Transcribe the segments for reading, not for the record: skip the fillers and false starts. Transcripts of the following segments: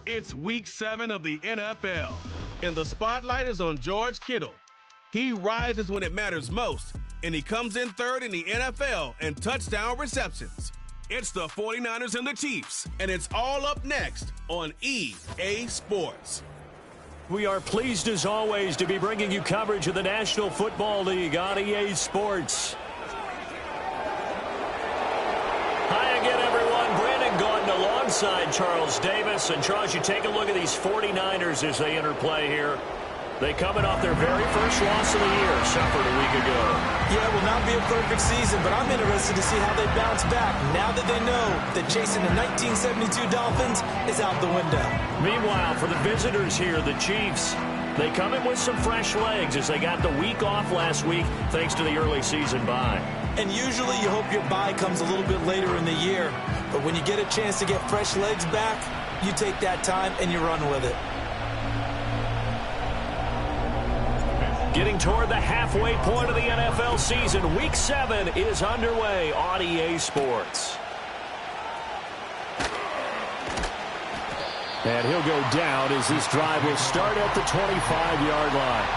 It's Week 7 of the NFL, and the spotlight is on George Kittle. He rises when it matters most, and he comes in third in the NFL in touchdown receptions. It's the 49ers and the Chiefs, and it's all up next on EA Sports. We are pleased, as always, to be bringing you coverage of the National Football League on EA Sports. Hi again, everyone. Brandon Gaudin alongside Charles Davis. And, Charles, you take a look at these 49ers as they enter play here. They coming off their very first loss of the year, suffered a week ago. Yeah, it will not be a perfect season, but I'm interested to see how they bounce back now that they know that chasing the 1972 Dolphins is out the window. Meanwhile, for the visitors here, the Chiefs, they come in with some fresh legs as they got the week off last week thanks to the early season bye. And usually you hope your bye comes a little bit later in the year, but when you get a chance to get fresh legs back, you take that time and you run with it. Getting toward the halfway point of the NFL season, Week 7 is underway on EA Sports. And he'll go down as this drive will start at the 25-yard line.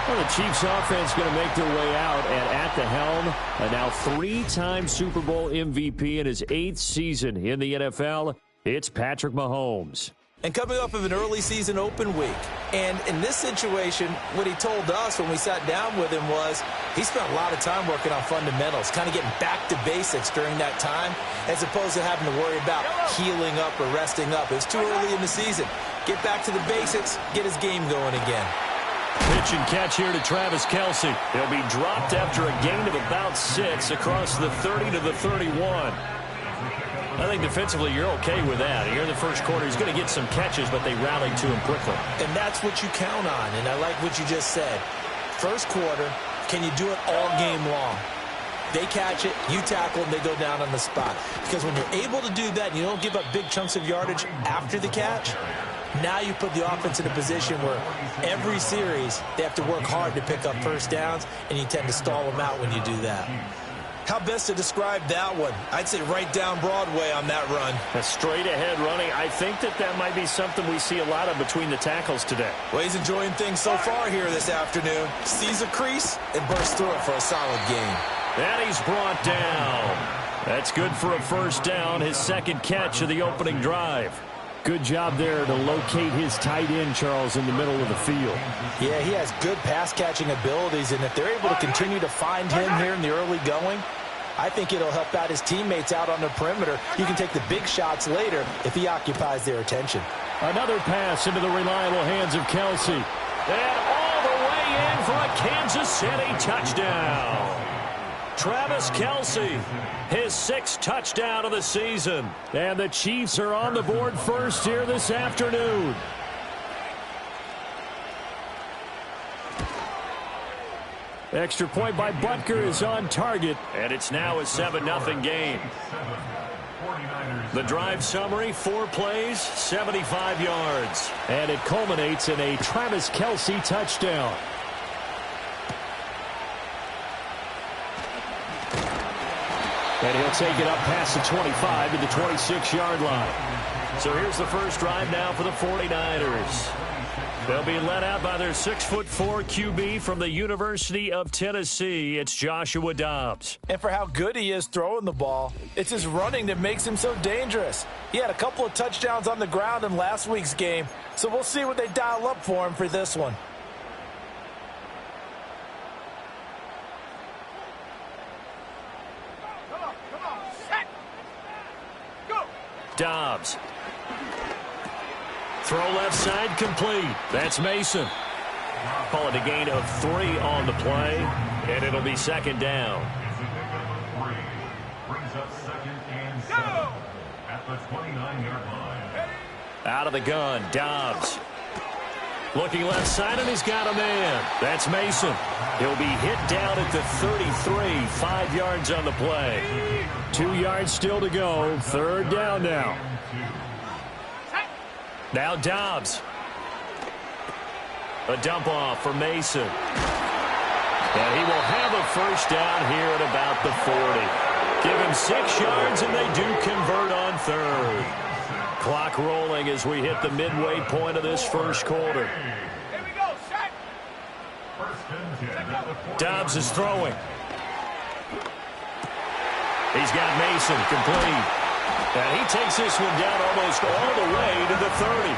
Well, the Chiefs offense going to make their way out, and at the helm, a now three-time Super Bowl MVP in his 8th season in the NFL, it's Patrick Mahomes. And coming off of an early season open week. And in this situation, what he told us when we sat down with him was he spent a lot of time working on fundamentals, kind of getting back to basics during that time, as opposed to having to worry about healing up or resting up. It was too early in the season. Get back to the basics, get his game going again. Pitch and catch here to Travis Kelce. He'll be dropped after a gain of about 6 across the 30 to the 31. I think defensively you're okay with that. Here in the first quarter, he's going to get some catches, but they rallied to him quickly. And that's what you count on, and I like what you just said. First quarter, can you do it all game long? They catch it, you tackle, and they go down on the spot. Because when you're able to do that and you don't give up big chunks of yardage after the catch, now you put the offense in a position where every series they have to work hard to pick up first downs, and you tend to stall them out when you do that. How best to describe that one? I'd say right down Broadway on that run. A straight-ahead running. I think that might be something we see a lot of between the tackles today. Well, he's enjoying things so far here this afternoon. Sees a crease and bursts through it for a solid game. And he's brought down. That's good for a first down, his second catch of the opening drive. Good job there to locate his tight end, Charles, in the middle of the field. Yeah, he has good pass-catching abilities, and if they're able to continue to find him here in the early going, I think it'll help out his teammates out on the perimeter. You can take the big shots later if he occupies their attention. Another pass into the reliable hands of Kelce. And all the way in for a Kansas City touchdown. Travis Kelce, his 6th touchdown of the season. And the Chiefs are on the board first here this afternoon. Extra point by Butker is on target, and it's now a 7-0 game. The drive summary, 4 plays, 75 yards. And it culminates in a Travis Kelce touchdown. And he'll take it up past the 25 to the 26-yard line. So here's the first drive now for the 49ers. They'll be led out by their 6'4" QB from the University of Tennessee. It's Joshua Dobbs. And for how good he is throwing the ball, it's his running that makes him so dangerous. He had a couple of touchdowns on the ground in last week's game, so we'll see what they dial up for him for this one. Dobbs. Throw left side complete. That's Mason. Call it a gain of 3 on the play, and it'll be second down. Brings up 2nd and 7 at the 29-yard line. Out of the gun, Dobbs. Looking left side, and he's got a man. That's Mason. He'll be hit down at the 33, 5 yards on the play. 2 yards still to go. Third down now. Now Dobbs. A dump off for Mason. And he will have a first down here at about the 40. Give him 6 yards, and they do convert on third. Clock rolling as we hit the midway point of this first quarter. Dobbs is throwing. He's got Mason complete. And he takes this one down almost all the way to the 30.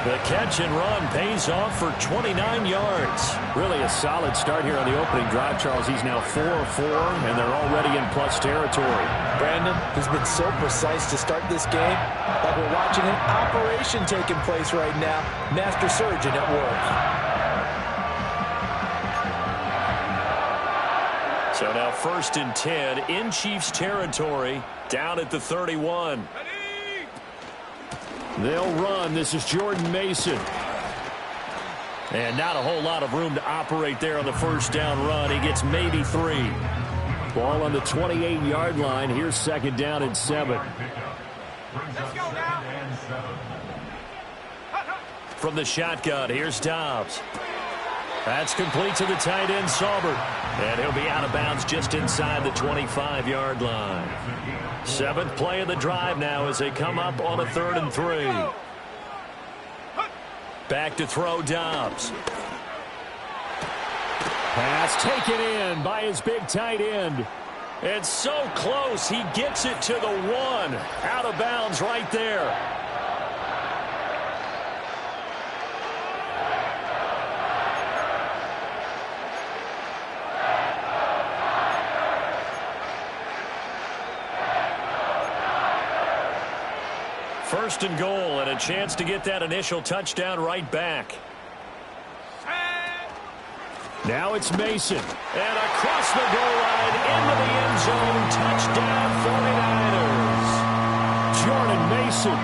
The catch and run pays off for 29 yards. Really a solid start here on the opening drive, Charles. He's now 4 of 4, and they're already in plus territory. Brandon, he's been so precise to start this game, like we're watching an operation taking place right now. Master surgeon at work. So now 1st and 10 in Chiefs territory, down at the 31. They'll run. This is Jordan Mason. And not a whole lot of room to operate there on the first down run. He gets maybe 3. Ball on the 28-yard line. Here's 2nd down and 7. From the shotgun, here's Dobbs. That's complete to the tight end, Saubert. And he'll be out of bounds just inside the 25-yard line. 7th play of the drive now as they come up on a 3rd and 3. Back to throw, Dobbs. Pass taken in by his big tight end. It's so close, he gets it to the 1. Out of bounds right there. First and goal, and a chance to get that initial touchdown right back. Now it's Mason. And across the goal line, into the end zone, touchdown 49ers. Jordan Mason,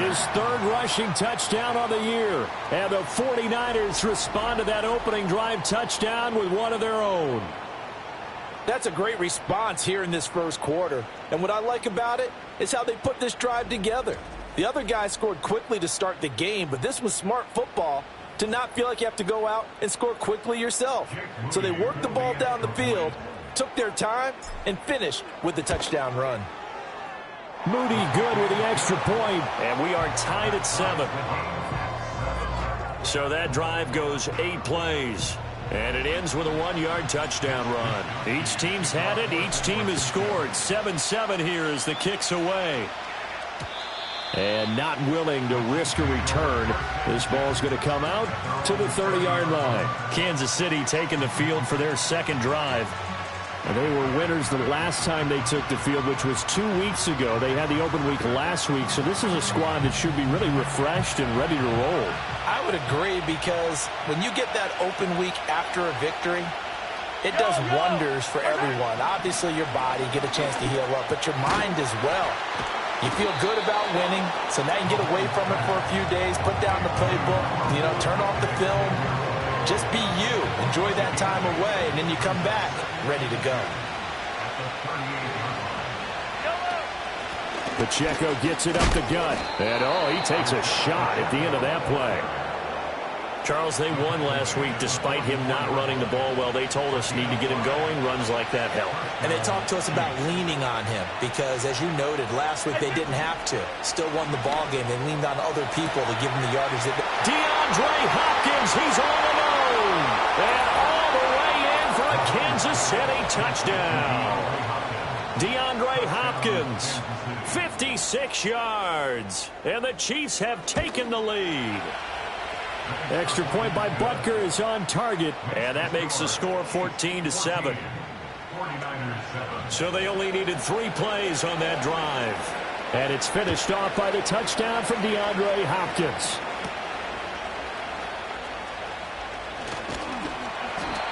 his 3rd rushing touchdown of the year. And the 49ers respond to that opening drive touchdown with one of their own. That's a great response here in this first quarter. And what I like about it is how they put this drive together. The other guy scored quickly to start the game, but this was smart football to not feel like you have to go out and score quickly yourself. So they worked the ball down the field, took their time, and finished with the touchdown run. Moody good with the extra point. And we are tied at 7. So that drive goes 8 plays. And it ends with a 1-yard touchdown run. Each team's had it. Each team has scored. 7-7 here as the kick's away. And not willing to risk a return. This ball's going to come out to the 30-yard line. Kansas City taking the field for their 2nd drive. And they were winners the last time they took the field, which was 2 weeks ago. They had the open week last week, so this is a squad that should be really refreshed and ready to roll. I would agree, because when you get that open week after a victory, it does wonders for everyone. Obviously, your body, get a chance to heal up, but your mind as well. You feel good about winning, so now you can get away from it for a few days, put down the playbook, turn off the film. Just be you. Enjoy that time away, and then you come back ready to go. Pacheco gets it up the gut. And, he takes a shot at the end of that play. Charles, they won last week despite him not running the ball well. They told us need to get him going. Runs like that help. And they talked to us about leaning on him because, as you noted, last week they didn't have to. Still won the ball game. They leaned on other people to give him the yardage. DeAndre Hopkins, he's all alone. And all the way in for a Kansas City touchdown. DeAndre Hopkins, 56 yards. And the Chiefs have taken the lead. Extra point by Butker is on target. And that makes the score 14-7. So they only needed 3 plays on that drive. And it's finished off by the touchdown from DeAndre Hopkins.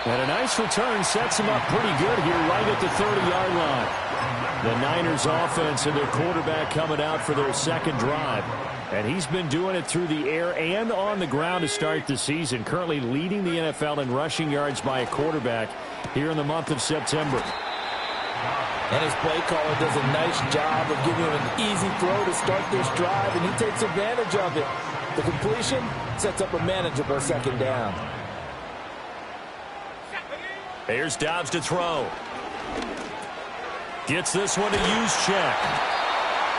And a nice return sets him up pretty good here right at the 30-yard line. The Niners offense and their quarterback coming out for their 2nd drive. And he's been doing it through the air and on the ground to start the season. Currently leading the NFL in rushing yards by a quarterback here in the month of September. And his play caller does a nice job of giving him an easy throw to start this drive, and he takes advantage of it. The completion sets up a manageable 2nd down. Here's Dobbs to throw. Gets this one to use check.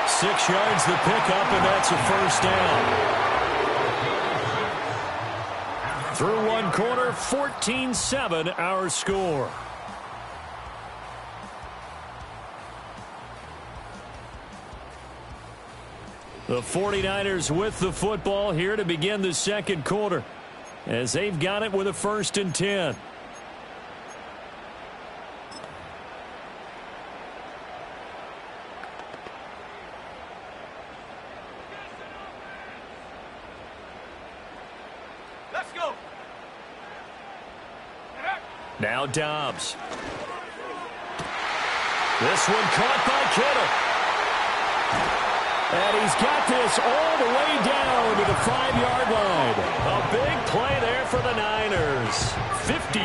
6 yards the pickup, and that's a first down. Through one quarter, 14-7 our score. The 49ers with the football here to begin the second quarter, as they've got it with a 1st and 10. Let's go. Now Dobbs. This one caught by Kittle. And he's got this all the way down to the 5-yard line. A big play there for the Niners. 51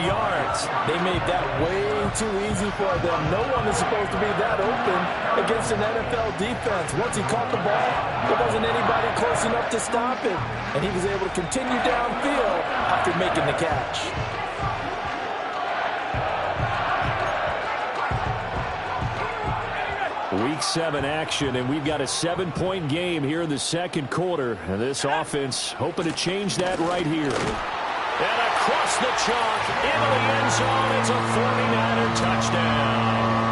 yards. They made that way too easy for them. No one is supposed to be that open against an NFL defense. Once he caught the ball, there wasn't anybody close enough to stop it. And he was able to continue downfield after making the catch. Week 7 action, and we've got a 7-point game here in the second quarter. And this offense hoping to change that right here. And across the chalk, into the end zone, it's a 49er touchdown.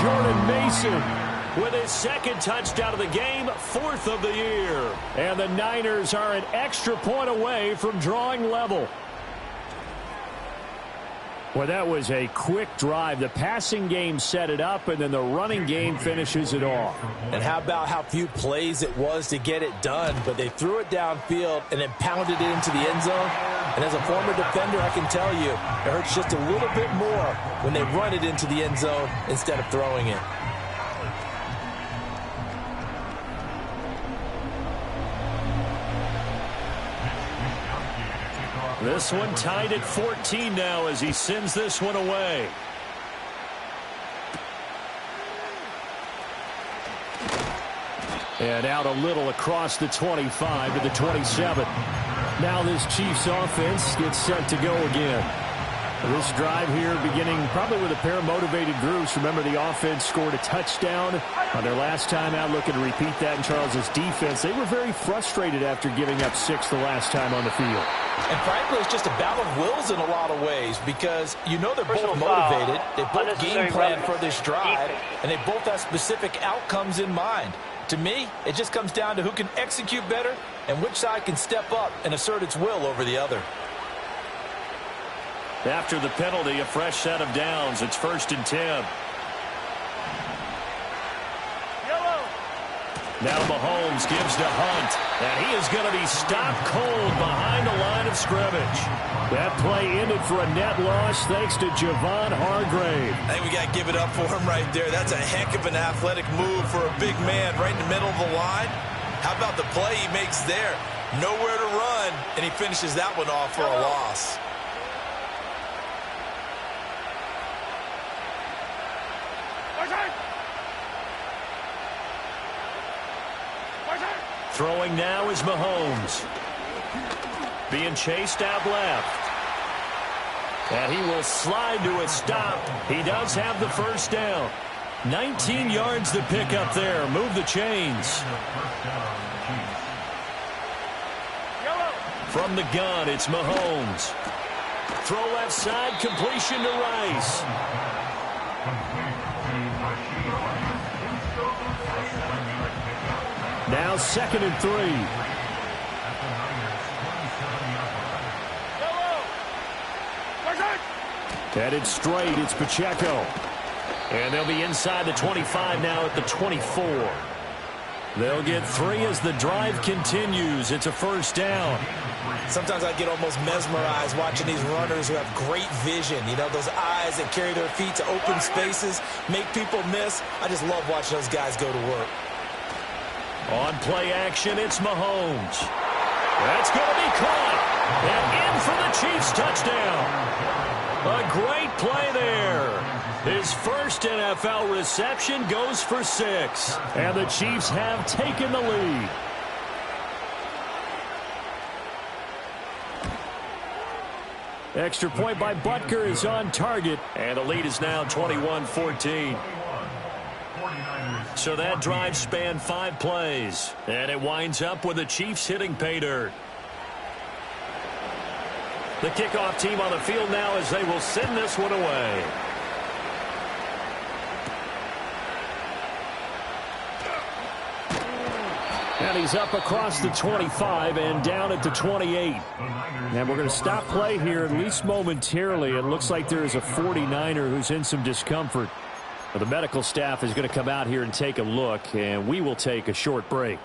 Jordan Mason with his 2nd touchdown of the game, 4th of the year. And the Niners are an extra point away from drawing level. Well, that was a quick drive. The passing game set it up, and then the running game finishes it off. And how about how few plays it was to get it done, but they threw it downfield and then pounded it into the end zone. And as a former defender, I can tell you, it hurts just a little bit more when they run it into the end zone instead of throwing it. This one tied at 14 now as he sends this one away. And out a little across the 25 to the 27. Now this Chiefs offense gets set to go again. This drive here beginning probably with a pair of motivated groups. Remember, the offense scored a touchdown on their last time out, looking to repeat that in Charles's defense. They were very frustrated after giving up 6 the last time on the field. And frankly, it's just a battle of wills in a lot of ways because you know they're both motivated. They both game plan for this drive, and they both have specific outcomes in mind. To me, it just comes down to who can execute better and which side can step up and assert its will over the other. After the penalty, a fresh set of downs. It's 1st and 10. Now Mahomes gives to Hunt, and he is going to be stopped cold behind the line of scrimmage. That play ended for a net loss thanks to Javon Hargrave. I think we got to give it up for him right there. That's a heck of an athletic move for a big man right in the middle of the line. How about the play he makes there? Nowhere to run, and he finishes that one off for a loss. Throwing now is Mahomes. Being chased out left. And he will slide to a stop. He does have the first down. 19 yards to pick up there. Move the chains. From the gun, it's Mahomes. Throw left side, completion to Rice. Now 2nd and 3. Headed straight, it's Pacheco. And they'll be inside the 25 now at the 24. They'll get 3 as the drive continues. It's a first down. Sometimes I get almost mesmerized watching these runners who have great vision. You know, those eyes that carry their feet to open spaces, make people miss. I just love watching those guys go to work. On play action, it's Mahomes. That's going to be caught. And in for the Chiefs touchdown. A great play there. His first NFL reception goes for 6. And the Chiefs have taken the lead. Extra point by Butker is on target. And the lead is now 21-14. 49ers So that drive spanned 5 plays, and it winds up with the Chiefs hitting pay dirt. The kickoff team on the field now as they will send this one away. And he's up across the 25 and down at the 28. And we're going to stop play here, at least momentarily. It looks like there is a 49er who's in some discomfort. Well, the medical staff is going to come out here and take a look, and we will take a short break.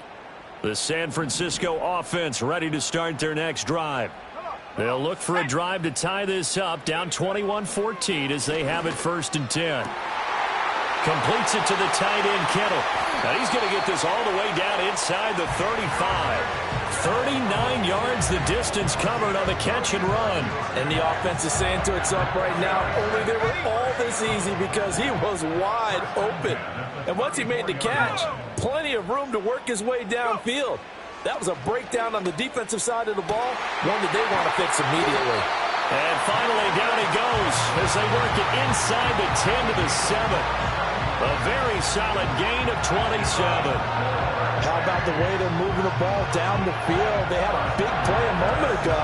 The San Francisco offense ready to start their next drive. They'll look for a drive to tie this up, down 21-14 as they have it 1st and 10. Completes it to the tight end, Kittle. Now he's going to get this all the way down inside the 35. 39 yards the distance covered on the catch and run. And the offense is saying to itself right now, only they were all this easy because he was wide open. And once he made the catch, plenty of room to work his way downfield. That was a breakdown on the defensive side of the ball, one that they want to fix immediately. And finally, down he goes as they work it inside the 10 to the 7. A very solid gain of 27. How about the way they're moving the ball down the field? They had a big play a moment ago.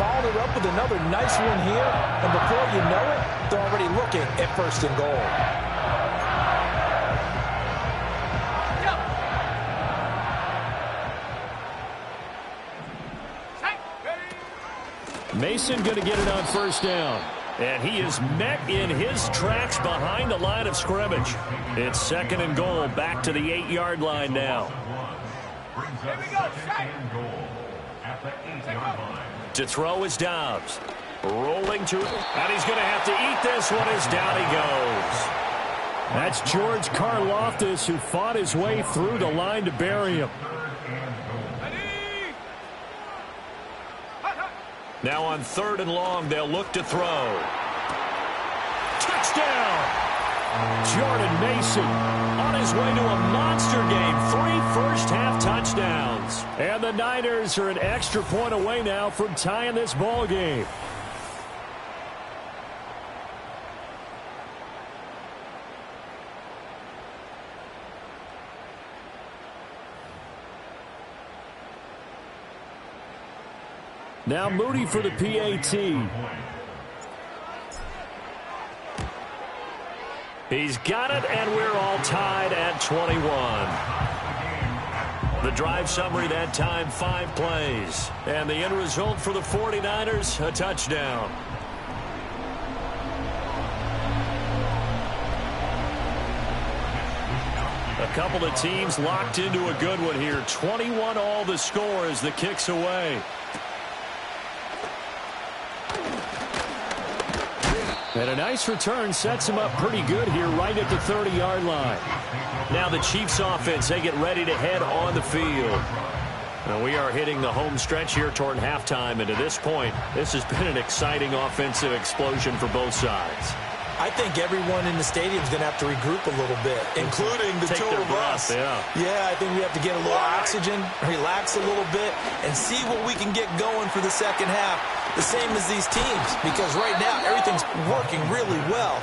Followed it up with another nice one here. And before you know it, they're already looking at 1st and goal. Mason going to get it on 1st down. And he is met in his tracks behind the line of scrimmage. It's 2nd and goal, back to the 8-yard line now. To throw is Dobbs. Rolling to, and he's going to have to eat this one as down he goes. That's George Karlaftis who fought his way through the line to bury him. Now on 3rd and long, they'll look to throw. Touchdown! Jordan Mason on his way to a monster game. 3 first-half touchdowns. And the Niners are an extra point away now from tying this ball game. Now Moody for the PAT. He's got it, and we're all tied at 21. The drive summary that time, 5 plays. And the end result for the 49ers, a touchdown. A couple of teams locked into a good one here. 21 all the score as the kick's away. And a nice return sets him up pretty good here right at the 30-yard line. Now the Chiefs offense, they get ready to head on the field. Now we are hitting the home stretch here toward halftime, and to this point, this has been an exciting offensive explosion for both sides. I think everyone in the stadium is going to have to regroup a little bit, including the two of us. Yeah, I think we have to get a little oxygen, relax a little bit, and see what we can get going for the second half. The same as these teams, because right now everything's working really well.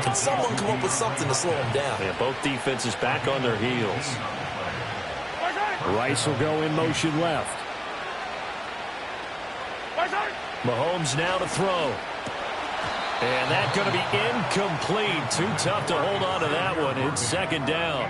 Can someone come up with something to slow them down? Yeah, both defenses back on their heels. Rice will go in motion left. Mahomes now to throw. And that's going to be incomplete. Too tough to hold on to that one. It's 2nd down.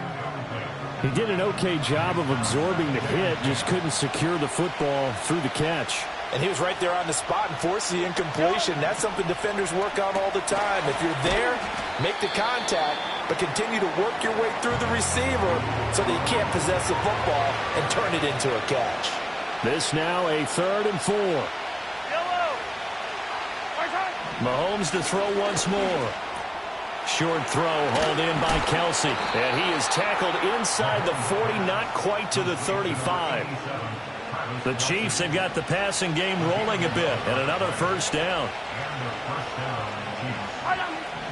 He did an okay job of absorbing the hit, just couldn't secure the football through the catch. And he was right there on the spot and forced the incompletion. That's something defenders work on all the time. If you're there, make the contact, but continue to work your way through the receiver so that you can't possess the football and turn it into a catch. This now a 3rd and 4. Mahomes to throw once more. Short throw hauled in by Kelsey. And he is tackled inside the 40, not quite to the 35. The Chiefs have got the passing game rolling a bit. And another 1st down.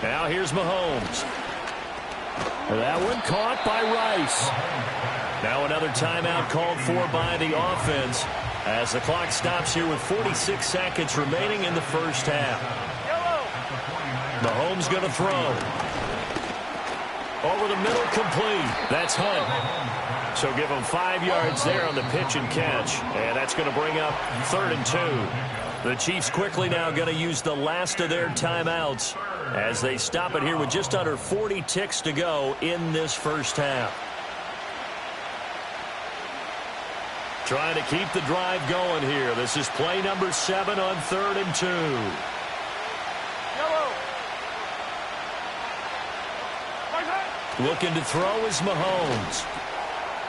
Now here's Mahomes. That one caught by Rice. Now another timeout called for by the offense as the clock stops here with 46 seconds remaining in the first half. Mahomes going to throw. Over the middle, complete. That's Hunt. So give him 5 yards there on the pitch and catch. And that's going to bring up 3rd and 2. The Chiefs quickly now going to use the last of their timeouts as they stop it here with just under 40 ticks to go in this first half. Trying to keep the drive going here. This is play number 7 on 3rd and 2. Looking to throw is Mahomes.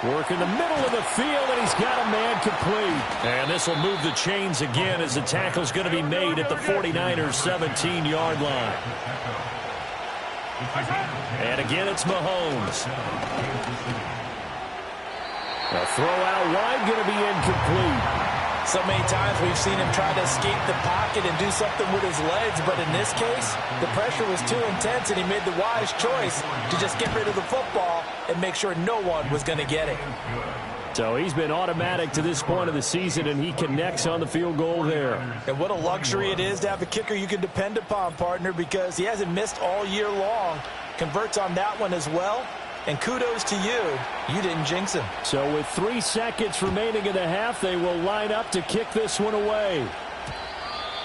Working the middle of the field, and he's got a man complete. And this will move the chains again as the tackle's going to be made at the 49ers' 17-yard line. And again, it's Mahomes. A throw out wide, going to be incomplete. So many times we've seen him try to escape the pocket and do something with his legs, but in this case, the pressure was too intense, and he made the wise choice to just get rid of the football and make sure no one was going to get it. So he's been automatic to this point of the season, and he connects on the field goal there. And what a luxury it is to have a kicker you can depend upon, partner, because he hasn't missed all year long. Converts on that one as well. And kudos to you. You didn't jinx him. So with 3 seconds remaining in the half, they will line up to kick this one away.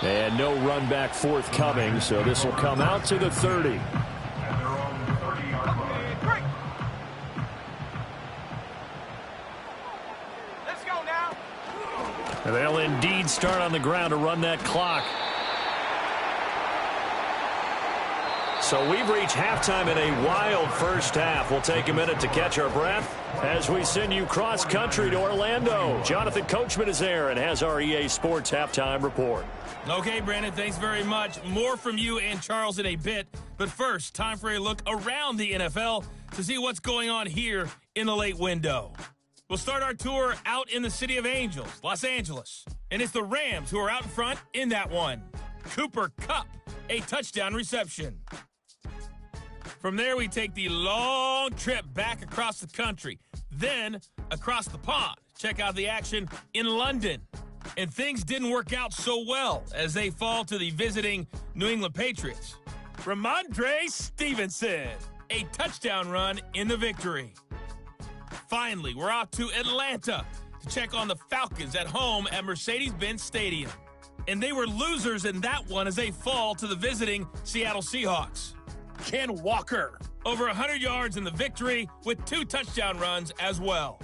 And no run back forthcoming, so this will come out to the 30. Let's go now. They'll indeed start on the ground to run that clock. So we've reached halftime in a wild first half. We'll take a minute to catch our breath as we send you cross-country to Orlando. Jonathan Coachman is there and has our EA Sports halftime report. Okay, Brandon, thanks very much. More from you and Charles in a bit. But first, time for a look around the NFL to see what's going on here in the late window. We'll start our tour out in the City of Angels, Los Angeles. And it's the Rams who are out in front in that one. Cooper Kupp, a touchdown reception. From there, we take the long trip back across the country, then across the pond. Check out the action in London. And things didn't work out so well as they fall to the visiting New England Patriots. Ramondre Stevenson, a touchdown run in the victory. Finally, we're off to Atlanta to check on the Falcons at home at Mercedes-Benz Stadium. And they were losers in that one as they fall to the visiting Seattle Seahawks. Ken Walker, over 100 yards in the victory with 2 touchdown runs as well.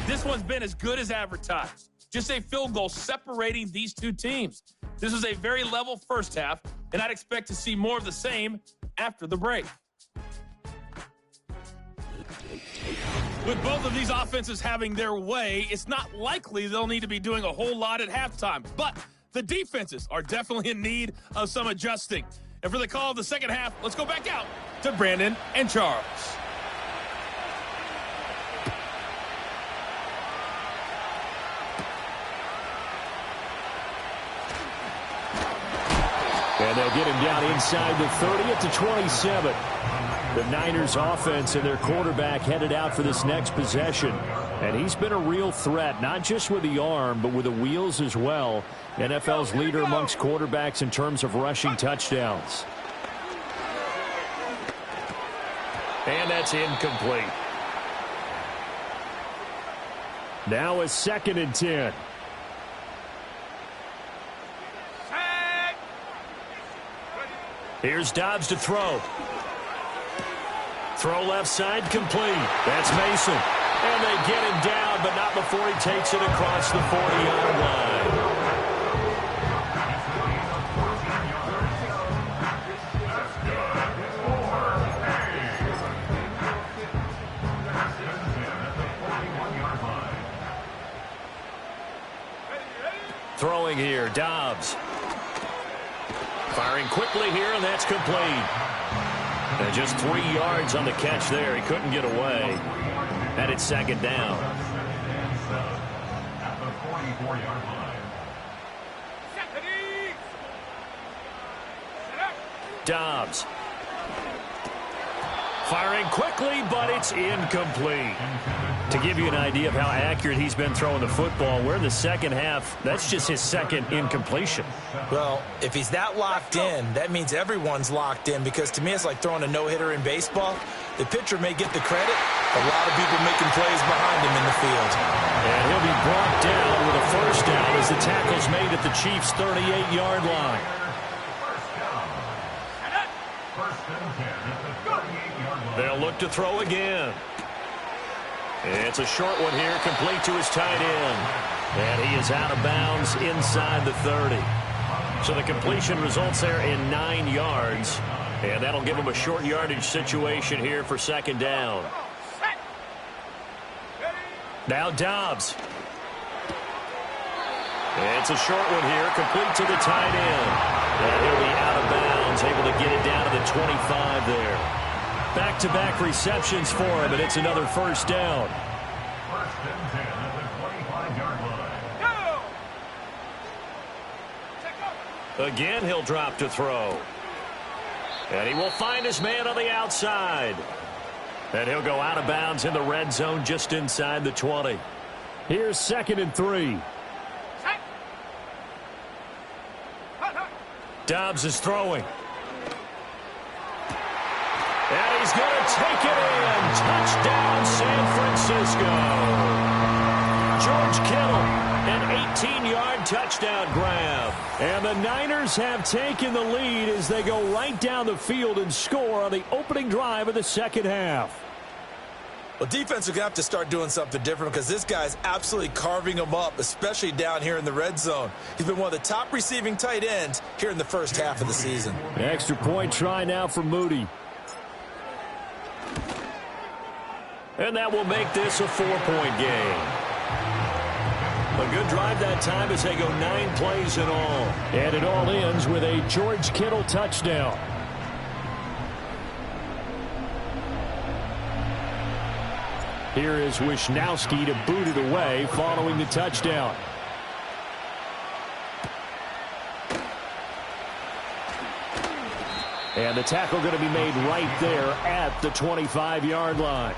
This one's been as good as advertised. Just a field goal separating these two teams. This was a very level first half, and I'd expect to see more of the same after the break. With both of these offenses having their way, it's not likely they'll need to be doing a whole lot at halftime. But the defenses are definitely in need of some adjusting. And for the call of the second half, let's go back out to Brandon and Charles. And they'll get him down inside the 30 at the 27. The Niners offense and their quarterback headed out for this next possession. And he's been a real threat, not just with the arm, but with the wheels as well. NFL's leader amongst quarterbacks in terms of rushing touchdowns. And that's incomplete. Now a 2nd and 10. Here's Dobbs to throw. Throw left side, complete. That's Mason. And they get him down, but not before he takes it across the 40-yard line. Throwing here, Dobbs. Firing quickly here, and that's complete. And just 3 yards on the catch there. He couldn't get away. And it's 2nd down. At the 44-yard line. Dobbs. Firing quickly, but it's incomplete. To give you an idea of how accurate he's been throwing the football, we're in the second half. That's just his second incompletion. Well, if he's that locked in, that means everyone's locked in, because to me it's like throwing a no-hitter in baseball. The pitcher may get the credit, a lot of people making plays behind him in the field. And he'll be brought down with a first down as the tackle's made at the Chiefs' 38-yard line. They'll look to throw again. It's a short one here, complete to his tight end. And he is out of bounds inside the 30. So the completion results there in 9 yards. And that'll give him a short yardage situation here for second down. Now Dobbs. It's a short one here, complete to the tight end. And he'll be out of bounds, able to get it down to the 25 there. Back-to-back receptions for him, and it's another first down. First and 10 at the 25-yard line. Again, he'll drop to throw. And he will find his man on the outside. And he'll go out of bounds in the red zone just inside the 20. Here's 2nd and 3. Dobbs is throwing. And he's going to take it in. Touchdown, San Francisco. George Kittle, an 18-yard touchdown grab. And the Niners have taken the lead as they go right down the field and score on the opening drive of the second half. Well, defense are going to have to start doing something different, because this guy's absolutely carving them up, especially down here in the red zone. He's been one of the top receiving tight ends here in the first half of the season. Extra point try now for Moody. And that will make this a 4-point game. A good drive that time as they go 9 plays in all. And it all ends with a George Kittle touchdown. Here is Wisnowski to boot it away following the touchdown. And the tackle going to be made right there at the 25-yard line.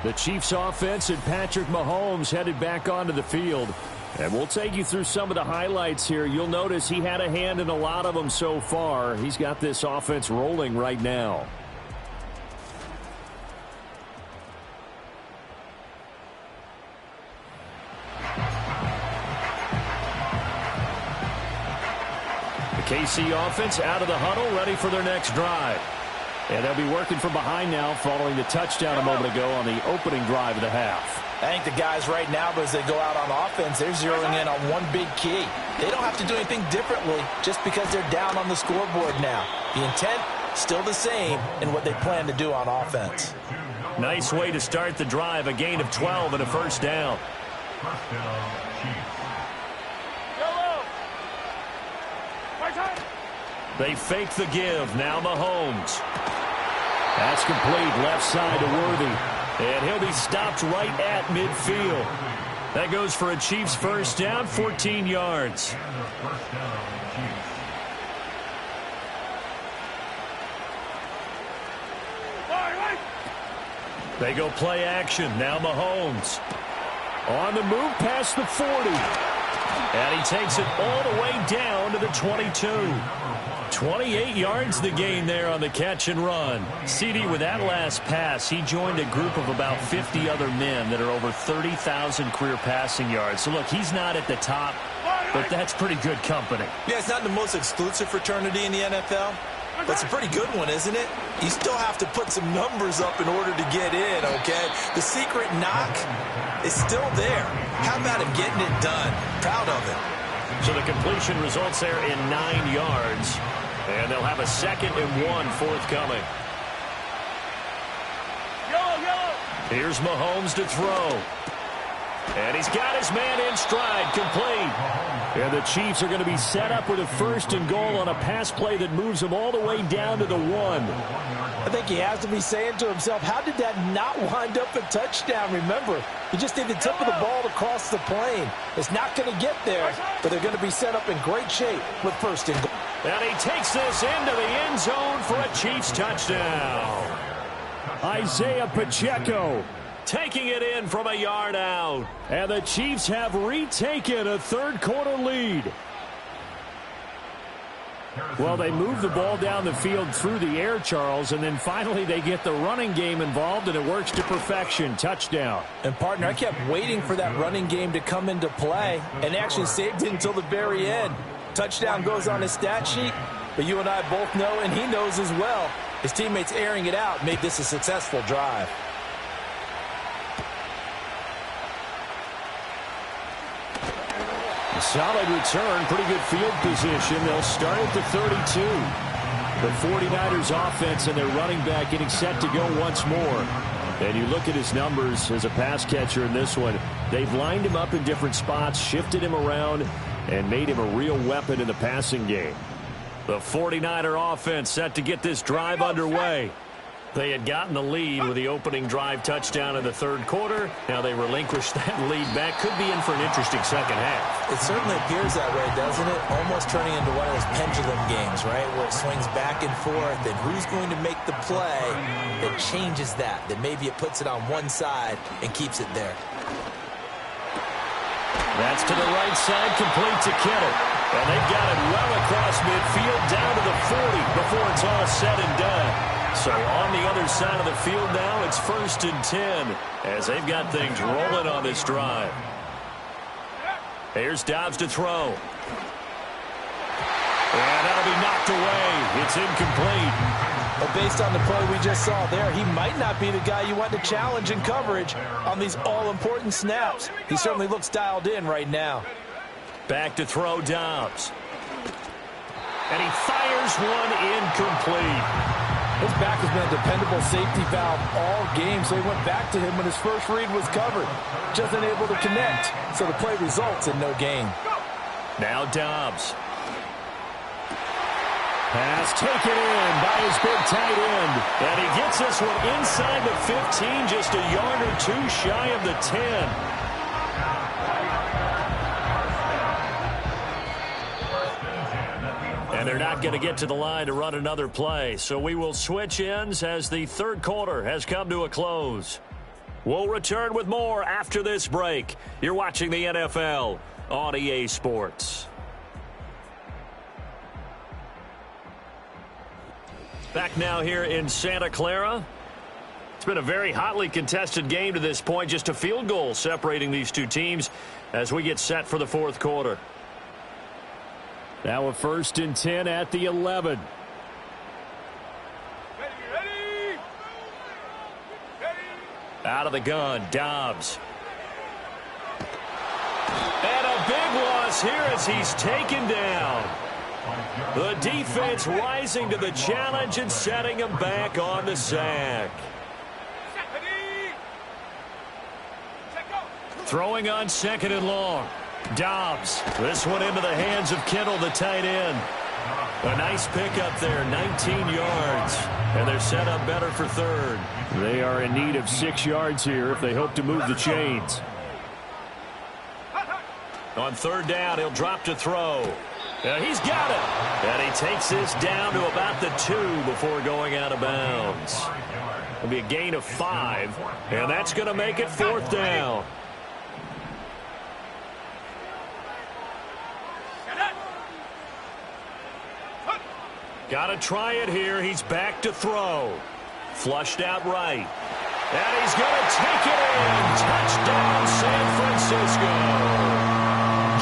The Chiefs offense and Patrick Mahomes headed back onto the field. And we'll take you through some of the highlights here. You'll notice he had a hand in a lot of them so far. He's got this offense rolling right now. The KC offense out of the huddle, ready for their next drive. And they'll be working from behind now following the touchdown a moment ago on the opening drive of the half. I think the guys right now, as they go out on offense, they're zeroing in on one big key. They don't have to do anything differently just because they're down on the scoreboard now. The intent, still the same in what they plan to do on offense. Nice way to start the drive, a gain of 12 and a first down. First down, Chiefs. They fake the give. Now Mahomes. That's complete. Left side to Worthy. And he'll be stopped right at midfield. That goes for a Chiefs first down, 14 yards. First down, Chiefs. They go play action. Now Mahomes. On the move past the 40. And he takes it all the way down to the 22. 28 yards the gain there on the catch and run. CD, with that last pass, he joined a group of about 50 other men that are over 30,000 career passing yards. So, look, he's not at the top, but that's pretty good company. Yeah, it's not the most exclusive fraternity in the NFL, but it's a pretty good one, isn't it? You still have to put some numbers up in order to get in, okay? The secret knock is still there. How about him getting it done? Proud of it. So the completion results there in 9 yards. And they'll have a 2nd and 1 forthcoming. Here's Mahomes to throw. And he's got his man in stride, complete. And the Chiefs are going to be set up with a 1st and goal on a pass play that moves them all the way down to the 1. I think he has to be saying to himself, how did that not wind up a touchdown? Remember, he just did the tip of the ball across the plane. It's not going to get there, but they're going to be set up in great shape with 1st and goal. And he takes this into the end zone for a Chiefs touchdown. Isaiah Pacheco taking it in from a yard out. And the Chiefs have retaken a third-quarter lead. Well, they move the ball down the field through the air, Charles, and then finally they get the running game involved, and it works to perfection. Touchdown. And, partner, I kept waiting for that running game to come into play and actually saved it until the very end. Touchdown goes on his stat sheet, but you and I both know, and he knows as well, his teammates airing it out made this a successful drive. Solid return, pretty good field position. They'll start at the 32. The 49ers offense and their running back getting set to go once more. And you look at his numbers as a pass catcher in this one. They've lined him up in different spots, shifted him around, and made him a real weapon in the passing game. The 49er offense set to get this drive underway. They had gotten the lead with the opening drive touchdown in the third quarter. Now they relinquish that lead back. Could be in for an interesting second half. It certainly appears that way, doesn't it? Almost turning into one of those pendulum games, right? Where it swings back and forth, and who's going to make the play that changes that? That maybe it puts it on one side and keeps it there. That's to the right side, complete to Kittle. And they've got it well across midfield, down to the 40 before it's all said and done. So on the other side of the field now, it's 1st and 10 as they've got things rolling on this drive. Here's Dobbs to throw. And that'll be knocked away. It's incomplete. But based on the play we just saw there, he might not be the guy you want to challenge in coverage on these all-important snaps. He certainly looks dialed in right now. Back to throw Dobbs. And he fires one incomplete. His back has been a dependable safety valve all game, so he went back to him when his first read was covered. Just unable to connect, so the play results in no gain. Now Dobbs. Pass taken in by his big tight end. And he gets this one inside the 15, just a yard or two shy of the 10. And they're not going to get to the line to run another play. So we will switch ends as the third quarter has come to a close. We'll return with more after this break. You're watching the NFL on EA Sports. Back now here in Santa Clara. It's been a very hotly contested game to this point. Just a field goal separating these two teams as we get set for the fourth quarter. Now a 1st and 10 at the 11. Ready. Out of the gun, Dobbs. And a big loss here as he's taken down. The defense rising to the challenge and setting him back on the sack. Throwing on 2nd and long. Dobbs. This one into the hands of Kittle, the tight end. A nice pickup there, 19 yards. And they're set up better for third. They are in need of 6 yards here if they hope to move the chains. On 3rd down, he'll drop to throw. He's got it. And he takes this down to about the 2 before going out of bounds. It'll be a gain of 5. And that's going to make it 4th down. Got to try it here. He's back to throw. Flushed out right. And he's going to take it in. Touchdown, San Francisco.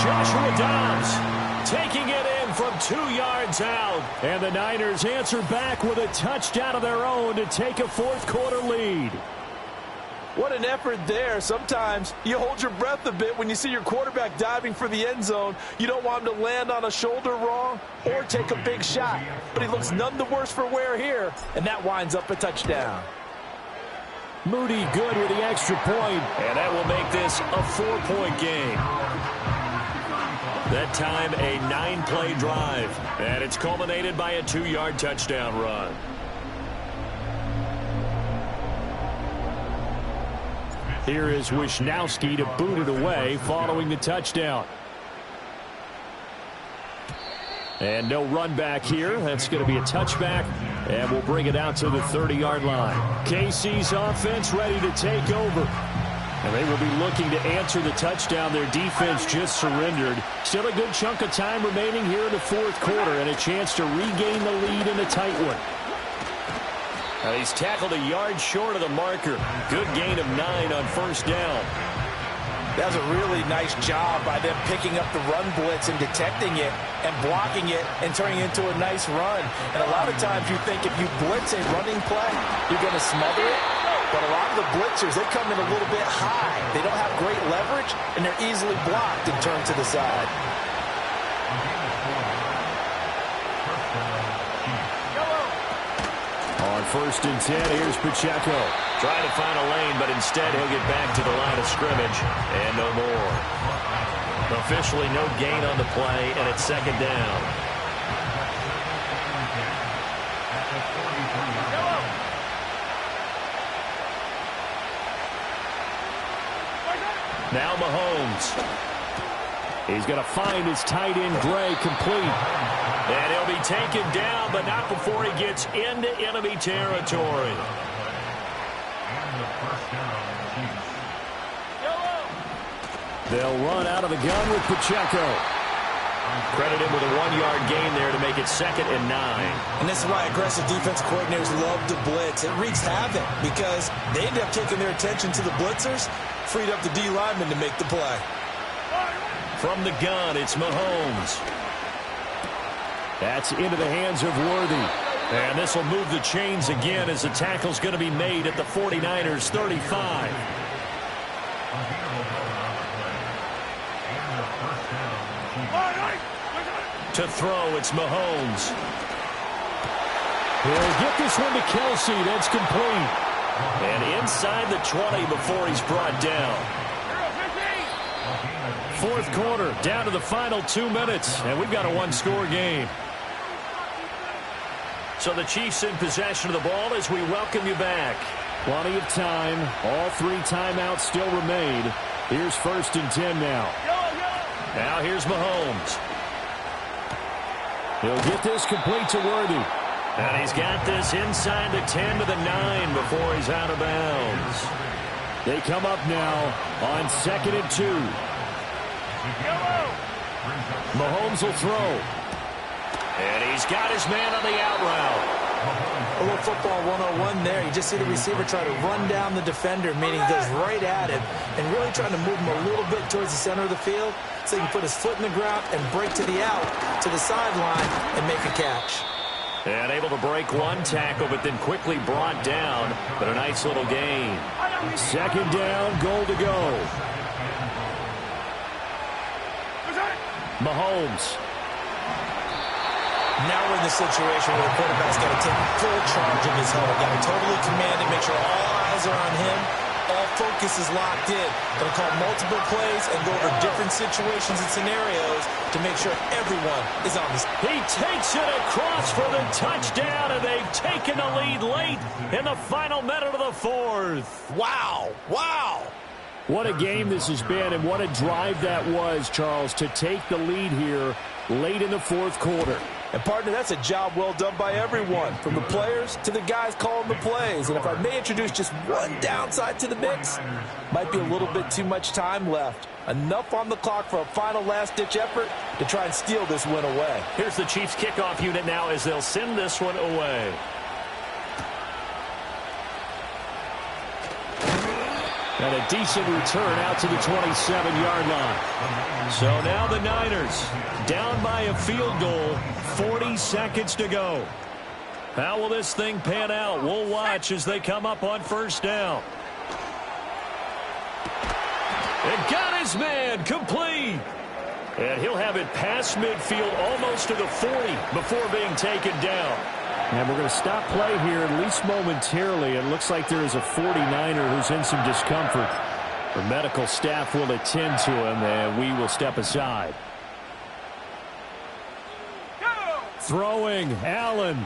Joshua Dobbs taking it in from 2 yards out. And the Niners answer back with a touchdown of their own to take a fourth quarter lead. What an effort there. Sometimes you hold your breath a bit when you see your quarterback diving for the end zone. You don't want him to land on a shoulder wrong or take a big shot. But he looks none the worse for wear here, and that winds up a touchdown. Moody good with the extra point, and that will make this a 4-point game. That time a 9-play drive, and it's culminated by a 2-yard touchdown run. Here is Wisnowski to boot it away following the touchdown. And no run back here. That's going to be a touchback And we'll bring it out to the 30-yard line. KC's offense ready to take over. And they will be looking to answer the touchdown their defense just surrendered. Still a good chunk of time remaining here in the fourth quarter and a chance to regain the lead in a tight one. Now he's tackled a yard short of the marker. Good gain of 9 on first down. That was a really nice job by them picking up the run blitz and detecting it and blocking it and turning it into a nice run. And a lot of times you think if you blitz a running play, you're going to smother it. But a lot of the blitzers, they come in a little bit high. They don't have great leverage, and they're easily blocked and turned to the side. On 1st and 10, here's Pacheco. Trying to find a lane, but instead he'll get back to the line of scrimmage. And no more. Officially no gain on the play, and it's 2nd down. Now Mahomes. He's going to find his tight end, Gray, complete. And he'll be taken down, but not before he gets into enemy territory. They'll run out of the gun with Pacheco. Credit him with a 1-yard gain there to make it 2nd and 9. And this is why aggressive defense coordinators love to blitz. It wreaks havoc because they end up taking their attention to the blitzers, freed up the D lineman to make the play. From the gun, it's Mahomes. That's into the hands of Worthy. And this will move the chains again as the tackle's going to be made at the 49ers 35. To throw, it's Mahomes. He'll get this one to Kelsey. That's complete. And inside the 20 before he's brought down. Fourth quarter, down to the final 2 minutes, and we've got a 1-score game. So the Chiefs in possession of the ball as we welcome you back. Plenty of time. All 3 timeouts still remain. Here's 1st and 10 now. Now here's Mahomes. He'll get this complete to Worthy. And he's got this inside the 10 to the 9 before he's out of bounds. They come up now on 2nd and 2. Mahomes will throw. And he's got his man on the out route. A little football 101 there. You just see the receiver try to run down the defender, meaning he goes right at him, and really trying to move him a little bit towards the center of the field so he can put his foot in the ground and break to the out, to the sideline, and make a catch. And able to break one tackle, but then quickly brought down. But a nice little gain. 2nd down, goal to go. Mahomes. Now we're in the situation where the quarterback's got to take full charge of his helmet. Got to totally command it, make sure all eyes are on him. All focus is locked in. Going to call multiple plays and go over different situations and scenarios to make sure everyone is on this. He takes it across for the touchdown, and they've taken the lead late in the final minute of the 4th. Wow. Wow. What a game this has been, and what a drive that was, Charles, to take the lead here late in the 4th quarter. And, partner, that's a job well done by everyone, from the players to the guys calling the plays. And if I may introduce just one downside to the mix, might be a little bit too much time left. Enough on the clock for a final last-ditch effort to try and steal this win away. Here's the Chiefs kickoff unit now as they'll send this one away. And a decent return out to the 27-yard line. So now the Niners down by a field goal, 40 seconds to go. How will this thing pan out? We'll watch as they come up on 1st down. And got his man complete. And he'll have it past midfield almost to the 40 before being taken down. And we're going to stop play here, at least momentarily. It looks like there is a 49er who's in some discomfort. The medical staff will attend to him, and we will step aside. Throwing, Allen.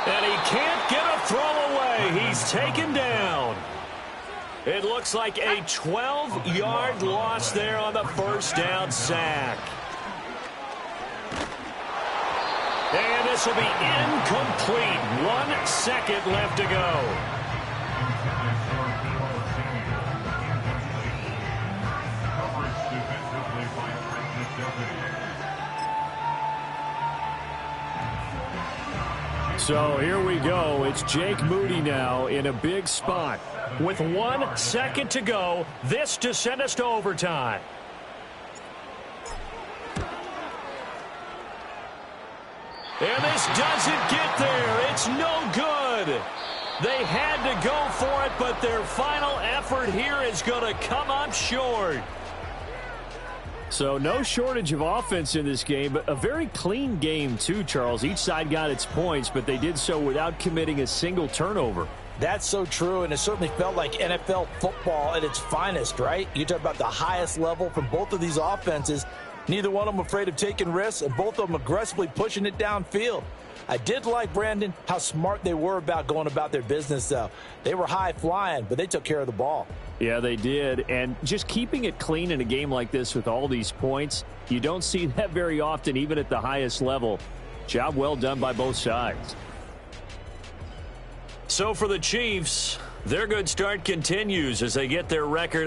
And he can't get a throw away. He's taken down. It looks like a 12-yard loss there on the 1st down sack. And the this will be incomplete. 1 second left to go. So here we go. It's Jake Moody now in a big spot. With 1 second to go, this to send us to overtime. And this doesn't get there. It's no good. They had to go for it, but their final effort here is going to come up short. So no shortage of offense in this game, but a very clean game too, Charles. Each side got its points, but they did so without committing a single turnover. That's so true, and it certainly felt like NFL football at its finest, right? You talk about the highest level from both of these offenses. Neither one of them afraid of taking risks, and both of them aggressively pushing it downfield. I did like, Brandon, how smart they were about going about their business, though. They were high flying, but they took care of the ball. Yeah, they did. And just keeping it clean in a game like this with all these points, you don't see that very often, even at the highest level. Job well done by both sides. So for the Chiefs, their good start continues as they get their record up.